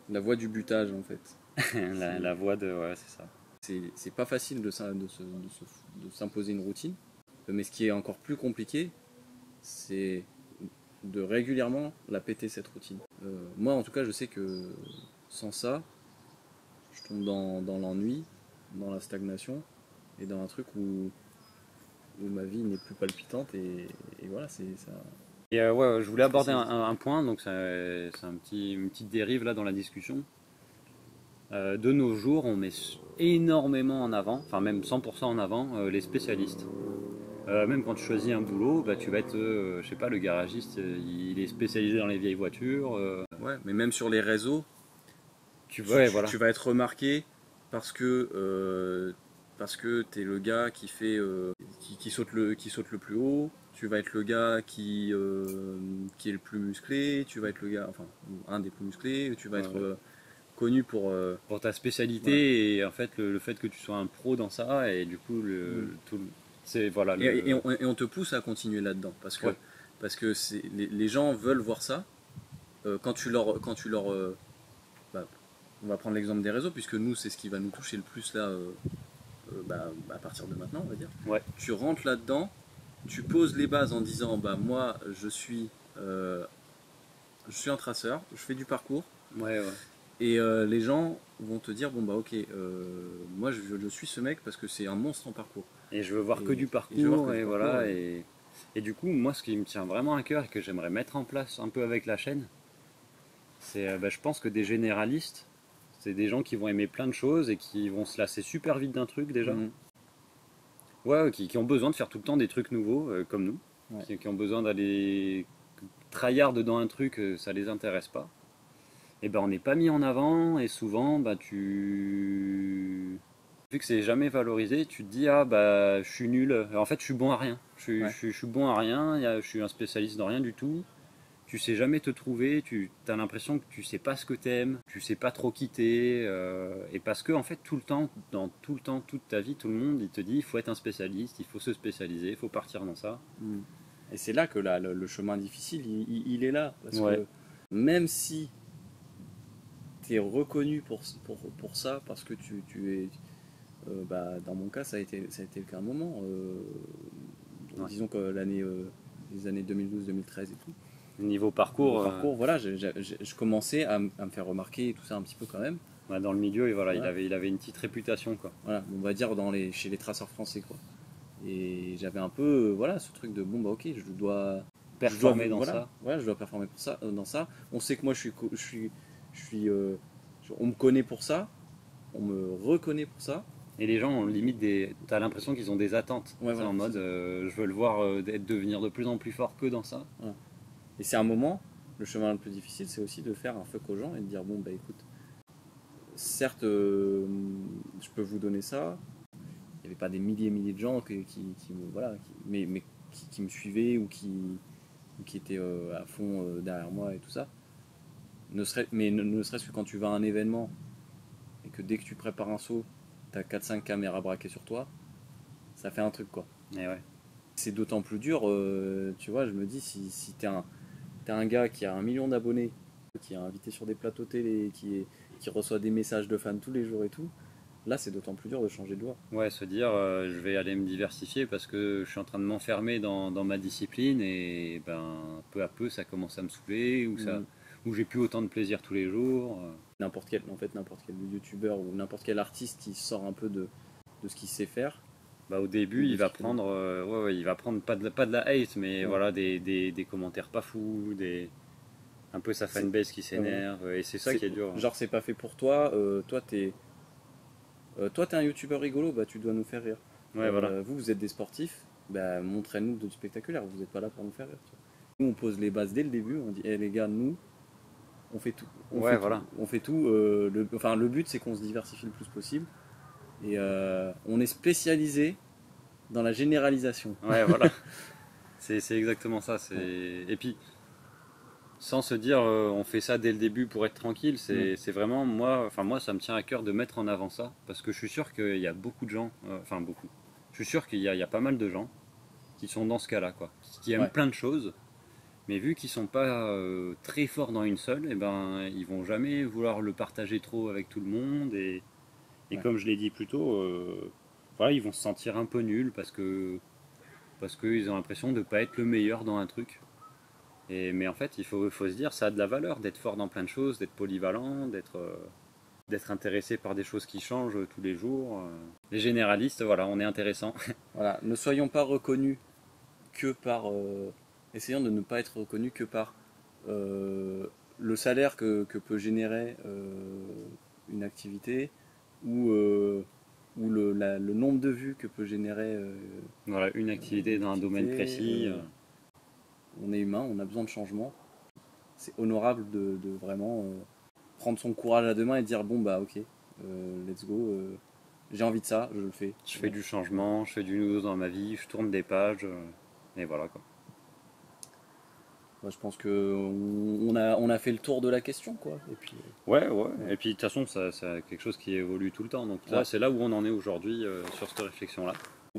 La voie du butage en fait. La voie de... Ouais, c'est ça. C'est pas facile de s'imposer une routine, mais ce qui est encore plus compliqué, c'est de régulièrement la péter cette routine. Moi en tout cas je sais que sans ça, je tombe dans l'ennui, dans la stagnation et dans un truc où ma vie n'est plus palpitante et voilà, c'est ça. Et ouais, je voulais aborder un point, donc c'est une petite dérive là dans la discussion. De nos jours, on met énormément en avant, enfin même 100% en avant, les spécialistes. Même quand tu choisis un boulot, bah, tu vas être, je sais pas, le garagiste, il est spécialisé dans les vieilles voitures. Ouais, mais même sur les réseaux, Ouais, voilà. tu vas être remarqué parce que t'es le gars qui fait qui saute le plus haut. Tu vas être le gars qui est le plus musclé. Tu vas être le gars, enfin un des plus musclés. Tu vas être connu pour ta spécialité et en fait le fait que tu sois un pro dans ça et du coup c'est voilà et on te pousse à continuer là-dedans parce que les gens veulent voir ça. Quand tu leur bah, on va prendre l'exemple des réseaux puisque nous c'est ce qui va nous toucher le plus là à partir de maintenant on va dire. Ouais. Tu rentres là-dedans, tu poses les bases en disant bah moi je suis un traceur, je fais du parcours. Ouais, ouais. Et les gens vont te dire bon bah ok moi je suis ce mec parce que c'est un monstre en parcours. Et je veux voir que du parcours et voilà et du coup moi ce qui me tient vraiment à cœur et que j'aimerais mettre en place un peu avec la chaîne, c'est je pense que des généralistes, c'est des gens qui vont aimer plein de choses et qui vont se lasser super vite d'un truc déjà. Ouais, qui ont besoin de faire tout le temps des trucs nouveaux comme nous, qui ont besoin d'aller tryhard dans un truc, ça les intéresse pas. Et ben on n'est pas mis en avant et souvent vu que c'est jamais valorisé, tu te dis ah bah je suis nul, en fait je suis bon à rien, je suis bon à rien, je suis un spécialiste dans rien du tout, tu sais jamais te trouver, tu as l'impression que tu sais pas ce que t'aimes, tu sais pas trop quitter, et parce que en fait tout le temps, toute ta vie, tout le monde il te dit il faut être un spécialiste, il faut se spécialiser, il faut partir dans ça. Et c'est là que le chemin difficile il est là, parce que même si tu es reconnu pour ça, parce que tu es dans mon cas ça a été le cas à un moment, disons que les années 2012-2013 et tout. Niveau parcours, voilà, je commençais à me faire remarquer et tout ça un petit peu quand même. Dans le milieu, et voilà, il avait une petite réputation quoi. Voilà, on va dire chez les traceurs français quoi. Et j'avais un peu ce truc de bon bah ok, je dois performer dans ça. Voilà, je dois performer pour ça, dans ça. On sait que moi on me connaît pour ça, on me reconnaît pour ça. Et les gens ont limite t'as l'impression qu'ils ont des attentes. En mode je veux le voir devenir de plus en plus fort que dans ça. Ouais. Et c'est un moment, le chemin le plus difficile, c'est aussi de faire un fuck aux gens et de dire bon bah écoute, certes je peux vous donner ça. Il n'y avait pas des milliers et milliers de gens mais qui me suivaient ou qui étaient à fond derrière moi et tout ça. Ne serait-ce que quand tu vas à un événement et que dès que tu prépares un saut, tu as 4-5 caméras braquées sur toi, ça fait un truc quoi. Et ouais. C'est d'autant plus dur, tu vois, je me dis si t'es un gars qui a 1 million d'abonnés, qui est invité sur des plateaux télé, qui reçoit des messages de fans tous les jours et tout, là c'est d'autant plus dur de changer de voie. Ouais, se dire je vais aller me diversifier parce que je suis en train de m'enfermer dans ma discipline et peu à peu ça commence à me saouler ou j'ai plus autant de plaisir tous les jours. N'importe quel youtubeur ou n'importe quel artiste qui sort un peu de ce qu'il sait faire. Au début il va prendre il va prendre pas de la hate mais voilà des commentaires pas fous, un peu sa fanbase qui s'énerve et c'est ça qui est dur. Genre c'est pas fait pour toi, toi t'es un youtubeur rigolo, bah tu dois nous faire rire. Voilà. Vous êtes des sportifs, bah montrez-nous du spectaculaire, vous n'êtes pas là pour nous faire rire. Nous on pose les bases dès le début, on dit les gars, nous on fait tout. On fait tout. Le but c'est qu'on se diversifie le plus possible et on est spécialisé dans la généralisation. Ouais voilà. c'est exactement ça. Et puis sans se dire on fait ça dès le début pour être tranquille, c'est vraiment moi ça me tient à cœur de mettre en avant ça parce que je suis sûr qu'il y a beaucoup de gens, je suis sûr qu'il y a pas mal de gens qui sont dans ce cas-là quoi, qui aiment plein de choses Mais vu qu'ils sont pas très forts dans une seule, et ben ils vont jamais vouloir le partager trop avec tout le monde et Ouais. comme je l'ai dit plus tôt, voilà, ils vont se sentir un peu nuls parce qu'ils ont l'impression de pas être le meilleur dans un truc. Mais en fait, faut se dire, ça a de la valeur d'être fort dans plein de choses, d'être polyvalent, d'être intéressé par des choses qui changent tous les jours. Les généralistes, voilà, on est intéressant. Voilà, ne soyons pas reconnus que par. Essayons de ne pas être reconnus que par le salaire que peut générer une activité ou le nombre de vues que peut générer Voilà, une activité dans un domaine précis. On est humain, on a besoin de changement. C'est honorable de vraiment prendre son courage à deux mains et dire bon bah ok, let's go, j'ai envie de ça, je le fais. Je fais du changement, je fais du nouveau dans ma vie, je tourne des pages, et voilà quoi. Bah, je pense que on a fait le tour de la question quoi. Et puis, Ouais. Et puis de toute façon, c'est quelque chose qui évolue tout le temps. Donc là, ouais. c'est là où on en est aujourd'hui sur cette réflexion-là.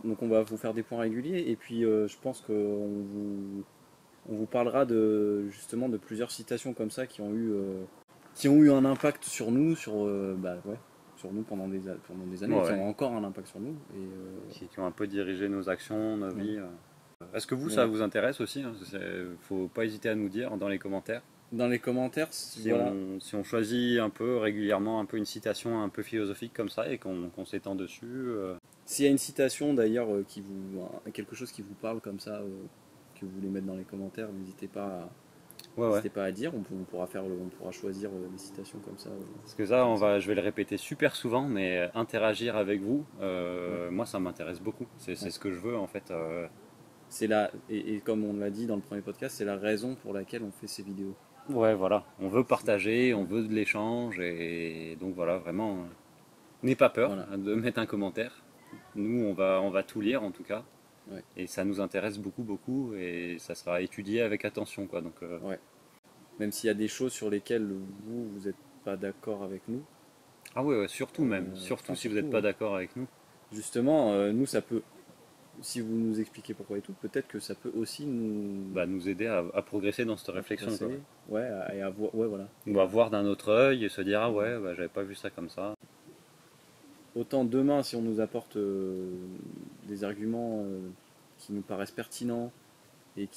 Donc on va vous faire des points réguliers et puis je pense on vous parlera de justement de plusieurs citations comme ça qui ont eu un impact sur nous, sur nous pendant des années, et qui Ouais. ont encore un impact sur nous. Qui ont un peu dirigé nos actions, nos Ouais. vies. Est-ce que vous, Mais ça vous intéresse aussi, hein? Faut pas hésiter à nous dire dans les commentaires. dans les commentaires, voilà. Si on choisit un peu régulièrement un peu une citation un peu philosophique comme ça et qu'on s'étend dessus. S'il y a une citation d'ailleurs quelque chose qui vous parle comme ça, que vous voulez mettre dans les commentaires, Ouais. n'hésitez pas à dire. On pourra on pourra choisir des citations comme ça. Parce que ça, je vais le répéter super souvent, mais interagir avec vous, moi ça m'intéresse beaucoup. C'est Ouais. ce que je veux en fait. Et comme on l'a dit dans le premier podcast, c'est la raison pour laquelle on fait ces vidéos. Ouais, voilà. On veut partager, on veut de l'échange et donc voilà, vraiment, n'aie pas peur Voilà. de mettre un commentaire. Nous, on va tout lire en tout cas. Ouais. Et ça nous intéresse beaucoup et ça sera étudié avec attention quoi. Donc Ouais. Même s'il y a des choses sur lesquelles vous n'êtes pas d'accord avec nous. ah ouais, surtout même, surtout si vous n'êtes pas d'accord avec nous. Justement, nous ça peut, si vous nous expliquez pourquoi et tout, peut-être que ça peut aussi Nous aider à progresser dans cette réflexion quoi. Ouais, et à voir, ouais, voilà. On va voir d'un autre œil et se dire ah ouais, j'avais pas vu ça comme ça. Autant demain, si on nous apporte des arguments qui nous paraissent pertinents et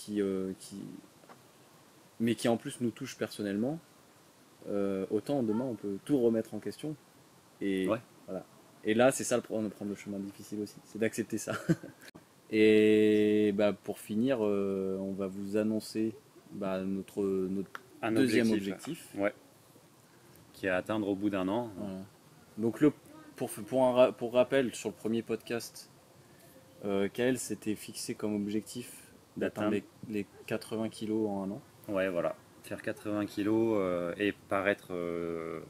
mais qui en plus nous touchent personnellement, autant demain on peut tout remettre en question. Et Ouais. voilà. Et là, c'est ça prendre le chemin difficile aussi, c'est d'accepter ça. Et bah, pour finir, on va vous annoncer notre Un deuxième objectif. Ouais. Qui est à atteindre au bout d'un an. Voilà. Donc pour rappel, sur le premier podcast, Kael s'était fixé comme objectif d'atteindre les 80 kilos en un an. Ouais, voilà. Faire 80 kilos et paraître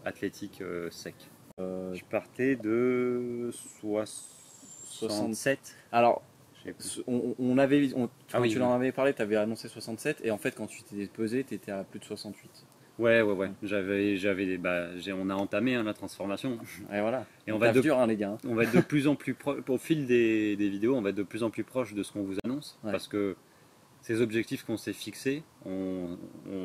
athlétique sec. Je partais de 67. Alors, Je sais plus. quand oui, tu oui. en avais parlé, tu avais annoncé 67, et en fait, quand tu t'es pesé, tu étais à plus de 68. Ouais. On a entamé la transformation. Et voilà. Et on va être dur, hein, les gars. on va être de plus en plus proche, au fil des vidéos, on va être de plus en plus proche de ce qu'on vous annonce. Ouais. Parce que ces objectifs qu'on s'est fixés, on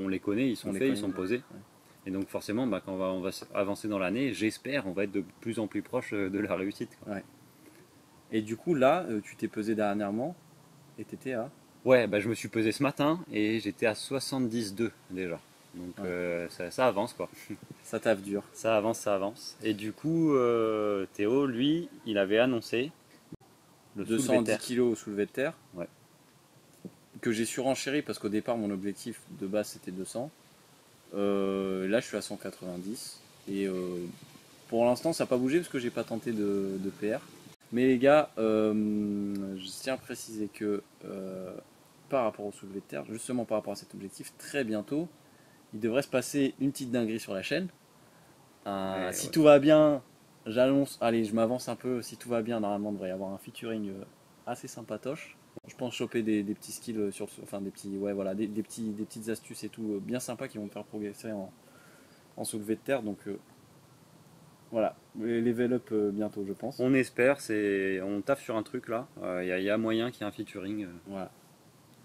les connaît, ils sont faits, ils sont posés. Ouais. Et donc forcément, quand on va avancer dans l'année, j'espère, on va être de plus en plus proche de la réussite. Quoi. Ouais. Et du coup, là, tu t'es pesé dernièrement, et t'étais à... Ouais, je me suis pesé ce matin et j'étais à 72 déjà. Donc ça avance quoi. Ça taffe dur. Ça avance. Et du coup, Théo, lui, il avait annoncé le 210 kg au soulevé de terre. Ouais. Que j'ai surenchéri parce qu'au départ, mon objectif de base c'était 200. Là, je suis à 190. Et pour l'instant, ça n'a pas bougé parce que j'ai pas tenté de PR. Mais les gars, je tiens à préciser que par rapport au soulevé de terre, justement par rapport à cet objectif, très bientôt, il devrait se passer une petite dinguerie sur la chaîne. Si tout va bien, j'annonce, allez, je m'avance un peu, si tout va bien, normalement, il devrait y avoir un featuring assez sympatoche. Je pense choper des petits skills des petites astuces et tout bien sympas qui vont me faire progresser en soulevé de terre. Donc voilà, level up bientôt, je pense. On espère, on taffe sur un truc là. Il y a moyen qu'il y ait un featuring voilà.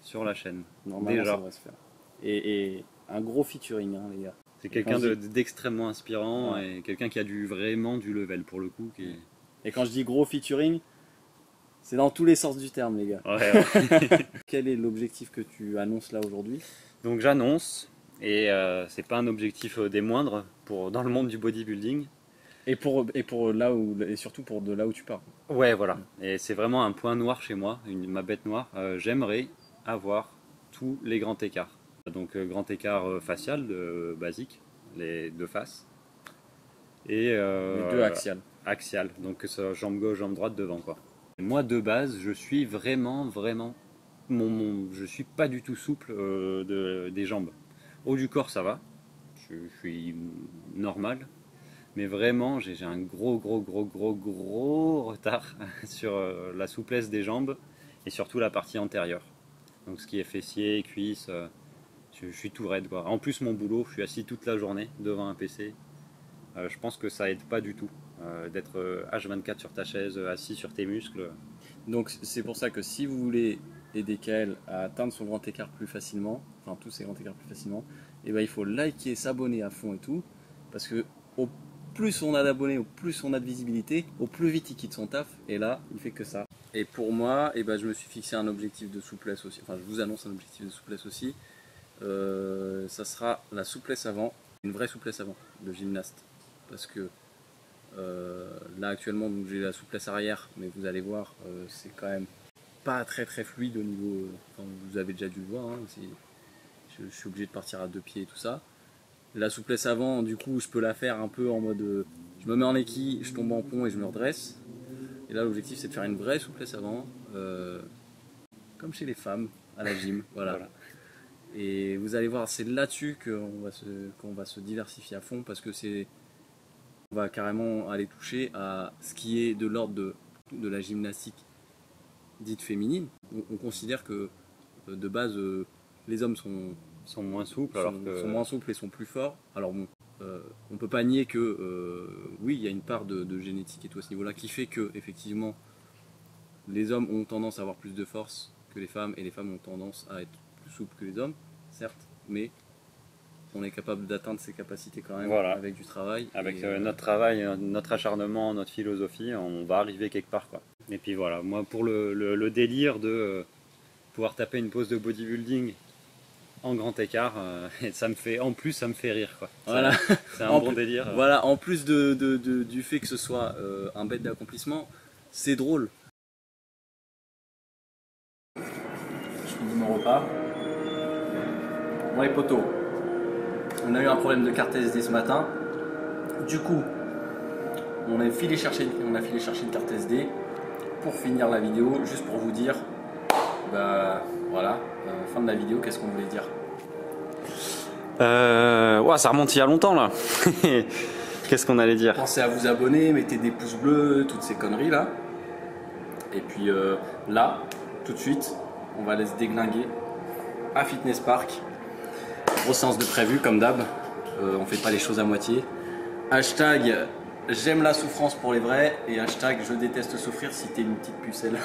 sur la chaîne. Normalement, déjà. ça va se faire. Et un gros featuring, hein, les gars. C'est quelqu'un d'extrêmement inspirant et quelqu'un qui a vraiment du level pour le coup. Et quand je dis gros featuring, c'est dans tous les sens du terme, les gars. Ouais. Quel est l'objectif que tu annonces là aujourd'hui? Donc j'annonce, et c'est pas un objectif des moindres dans le monde du bodybuilding. Et surtout pour de là où tu pars. Ouais, voilà. Et c'est vraiment un point noir chez moi, ma bête noire. J'aimerais avoir tous les grands écarts. Donc grand écart facial, basique, les deux faces. Et les deux axiales. Axial, donc jambe gauche, jambe droite devant quoi. Et moi de base, je suis vraiment, je suis pas du tout souple des jambes. Haut du corps ça va, je suis normal. Mais vraiment, j'ai un gros retard sur la souplesse des jambes et surtout la partie antérieure. Donc ce qui est fessier, cuisses, je suis tout raide quoi. En plus mon boulot, je suis assis toute la journée devant un PC. Je pense que ça aide pas du tout d'être H24 sur ta chaise, assis sur tes muscles. Donc c'est pour ça que si vous voulez aider Kael à atteindre son grand écart plus facilement, enfin tous ses grands écarts plus facilement, et ben il faut liker, s'abonner à fond et tout, parce que au plus on a d'abonnés, au plus on a de visibilité, au plus vite il quitte son taf, et là, il fait que ça. Et pour moi, je me suis fixé un objectif de souplesse aussi, enfin je vous annonce un objectif de souplesse aussi, ça sera la souplesse avant, une vraie souplesse avant, de gymnaste. Parce que là actuellement, j'ai la souplesse arrière, mais vous allez voir, c'est quand même pas très fluide au niveau, vous avez déjà dû le voir, hein, je suis obligé de partir à deux pieds et tout ça. La souplesse avant, du coup, je peux la faire un peu en mode je me mets en équille, je tombe en pont et je me redresse. Et là, l'objectif, c'est de faire une vraie souplesse avant, comme chez les femmes, à la gym. Voilà. Et vous allez voir, c'est là-dessus qu'on va se diversifier à fond parce que on va carrément aller toucher à ce qui est de l'ordre de la gymnastique dite féminine. On considère que de base, les hommes sont moins souples, sont moins souples et sont plus forts. Alors bon, on peut pas nier que oui, il y a une part de génétique et tout à ce niveau-là qui fait que effectivement les hommes ont tendance à avoir plus de force que les femmes et les femmes ont tendance à être plus souples que les hommes, certes, mais on est capable d'atteindre ces capacités quand même avec du travail. Avec notre travail, notre acharnement, notre philosophie, on va arriver quelque part quoi. Et puis voilà, moi pour le délire de pouvoir taper une pose de bodybuilding en grand écart, ça me fait rire quoi. Voilà. C'est un bon délire. Voilà, en plus du fait que ce soit un bête d'accomplissement, c'est drôle. Je finis mon repas. Bon les potos, on a eu un problème de carte SD ce matin. Du coup, on a filé chercher une carte SD pour finir la vidéo, juste pour vous dire, voilà, fin de la vidéo, qu'est-ce qu'on voulait dire? Ça remonte il y a longtemps là. Qu'est-ce qu'on allait dire? Pensez à vous abonner, mettez des pouces bleus, toutes ces conneries là. Et puis là, tout de suite, on va aller se déglinguer à Fitness Park. Grosse séance de prévu comme d'hab, on fait pas les choses à moitié. Hashtag j'aime la souffrance pour les vrais et hashtag je déteste souffrir si t'es une petite pucelle.